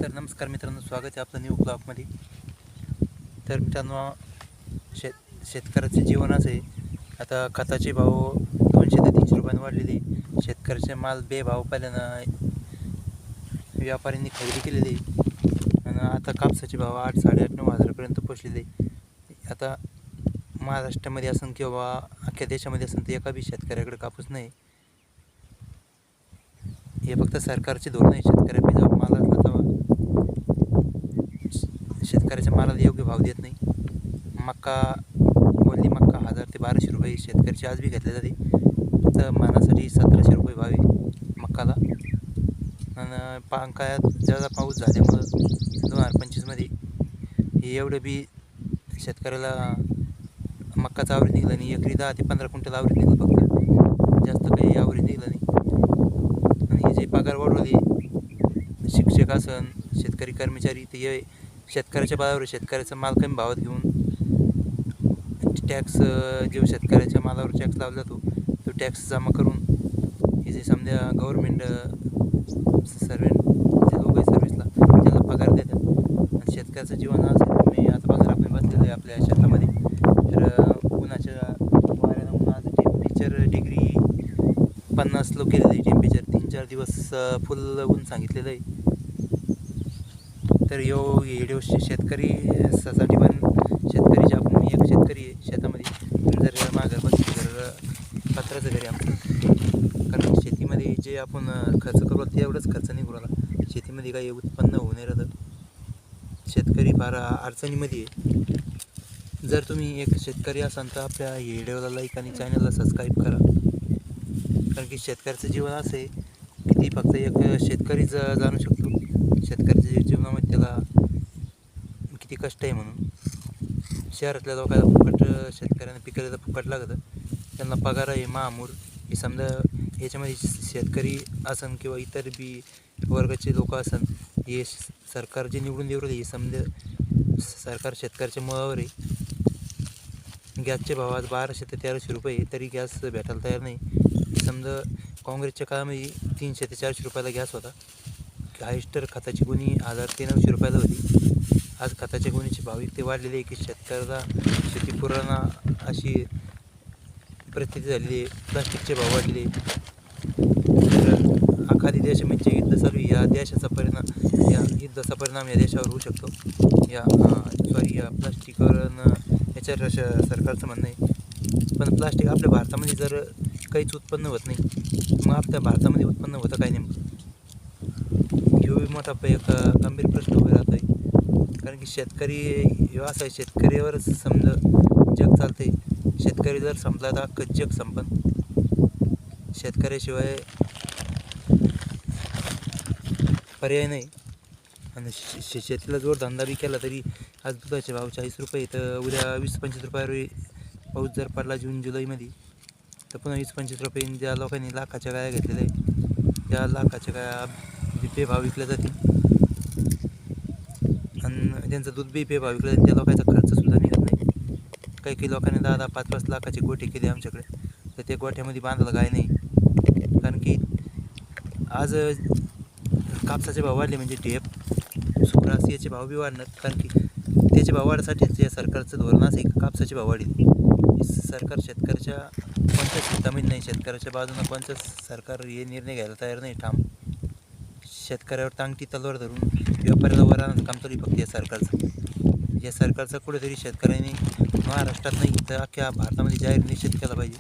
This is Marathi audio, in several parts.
तर नमस्कार मित्रांनो, स्वागत आहे आपलं न्यू ब्लॉगमध्ये. तर मित्रांनो, शेतकऱ्याचे जीवन असं आहे. आता खताचे भाव 200 ते 300 रुपयांनी वाढलेले. शेतकऱ्याचे माल बेभाव पहिल्यानं व्यापाऱ्यांनी खरेदी केलेली आहे. आणि आता कापसाचे भाव 8, 8.5, 9,000पर्यंत पोचलेले. आता महाराष्ट्रामध्ये असून किंवा अख्ख्या देशामध्ये असून तर एका बी शेतकऱ्याकडे कापूस नाही. हे फक्त सरकारचे धोरण आहे. शेतकऱ्याला जेव्हा माल असला तेव्हा शेतकऱ्याच्या मालाला योग्य भाव देत नाही. ओली मक्का 1000 ते 1200 रुपये शेतकऱ्याची आज बी घेतले जाते. फक्त मानासाठी 1700 रुपये भाव आहे मक्काला. आणि पावसाळ्यात ज्यादा पाऊस झाल्यामुळं 2025मध्ये हे एवढं बी शेतकऱ्याला मक्काचं आवरेज निघलं नाही. एकरी 10 ते 15 क्विंटल आवरेज निघलं फक्त, जास्त काही आवरेज निघलं नाही. आणि हे जे पगार वाढवले शिक्षक असन, शेतकरी कर्मचारी, ते हे शेतकऱ्याच्या बाजावर शेतकऱ्याचा माल कमी भावात घेऊन टॅक्स, जो शेतकऱ्याच्या मालावर टॅक्स लावला जातो तो टॅक्स जमा करून हे जे समजा गव्हर्मेंट सर्वेंट जे लोक आहे सर्व्हिसला त्याला पगार देतात. आणि शेतकऱ्याचं जीवन असं मी आता पगार आपण बसलेलं आहे आपल्या शेतामध्ये. तर उन्हाच्या वाऱ्यानं उन्हाचं टेम्परेचर डिग्री 50 लोक केलेलं आहे. टेम्परेचर 3-4 दिवस फुल ऊन सांगितलेलं आहे. तर व्हिडिओ शेतकरीसाठी पण शेतकरी जे आपण एक शेतकरी आहे शेतामध्ये. जर मागं बघितलं तर पत्राचं घरी आमचं, कारण शेतीमध्ये जे आपण खर्च करू ते एवढंच खर्च नाही करू आला. शेतीमध्ये काही उत्पन्न होऊ नाही राहतं. शेतकरी फार अडचणीमध्ये आहे. जर तुम्ही एक शेतकरी असाल तर आपल्या व्हिडिओला लाईक आणि चॅनलला सबस्क्राईब करा. कारण की शेतकऱ्याचं जीवन असं आहे की ती फक्त एक शेतकरीच जाणू शकतो शेतकऱ्याच्या जीवनामध्ये त्याला किती कष्ट आहे म्हणून. शहरातल्या लोकांना फुकट, शेतकऱ्यांना पिकाला फुकट लागतं. त्यांना पगार आहे महामूर. हे समजा याच्यामध्ये शेतकरी असन किंवा इतर बी वर्गाचे लोक असन, हे सरकार जे निवडून देऊ राहिले हे समजा सरकार शेतकऱ्याच्या मुळावर आहे. गॅसचे भाव आज 1200 ते 1300 रुपये, तरी गॅस भेटायला तयार नाही. समजा काँग्रेसच्या काळामध्ये 300 ते 400 रुपयाला गॅस होता. हायस्टर खताची गुणी 1000 ते 900 रुपयाला होती. आज खताच्या गुणीचे भाव इतके वाढलेले आहे की शेतकऱ्याला शेती पुरवणा अशी परिस्थिती झालेली आहे. प्लास्टिकचे भाव वाढले. तर एखादी देश म्हणजे युद्ध चालू, या देशाचा परिणाम, या युद्धाचा परिणाम या देशावर होऊ शकतो. या प्लास्टिकवर याच्यावर सरकारचं म्हणणं आहे. पण प्लास्टिक आपल्या भारतामध्ये जर काहीच उत्पन्न होत नाही, मग आपल्या भारतामध्ये उत्पन्न होतं काय नेमकं? ह्यो मोठा एक गंभीर प्रश्न उभे राहत आहे. कारण की शेतकरी असं आहे, शेतकऱ्यावरच समजा जग चालतं आहे. शेतकरी जर संपला तर अख्खं जग संपन. शेतकऱ्याशिवाय पर्याय नाही. आणि शेतीला जोडधंदा बी केला तरी आज दुधाचे भाव 40 रुपये, तर उद्या 20-25 रुपयावर पाऊस जर पडला जून जुलैमध्ये तर पुन्हा 20-25 रुपये. ज्या लोकांनी लाखाच्या गाया घेतलेल्या आहेत त्या लाखाच्या गाया बेभाव विकल्या जातील. आणि त्यांचं दूध बी बेभाव विकलं जाईल. त्या लोकांचा खर्चसुद्धा निघत नाही. काही लोकांनी 10-10, 5-5 लाखाचे गोठे केले आमच्याकडे, तर त्या गोठ्यामध्ये बांधायला गाय नाही. कारण की आज कापसाचे भाव वाढले म्हणजे ढेप, सुग्रास याचे भाव बी वाढणार. कारण की त्याचे भाव वाढण्यासाठी जे सरकारचं धोरण असे कापसाचे भाव वाढेल. सरकार शेतकऱ्याच्या कोणत्याच हितामध्ये नाही. शेतकऱ्याच्या बाजूनं कोणत्याच सरकार हे निर्णय घ्यायला तयार नाही. ठाम शेतकऱ्यावर टांगती तलवार धरून व्यापाऱ्याला वर आणण्याचं काम तरी फक्त या सरकारचं. या सरकारचा कुठेतरी शेतकऱ्यांनी महाराष्ट्रात नाही तर अख्ख्या भारतामध्ये जाहीर निषेध केला पाहिजे.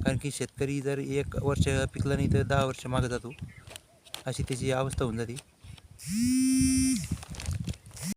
कारण की शेतकरी जर 1 वर्ष पिकला नाही तर 10 वर्ष मागे जातो, अशी त्याची अवस्था होऊन जाते.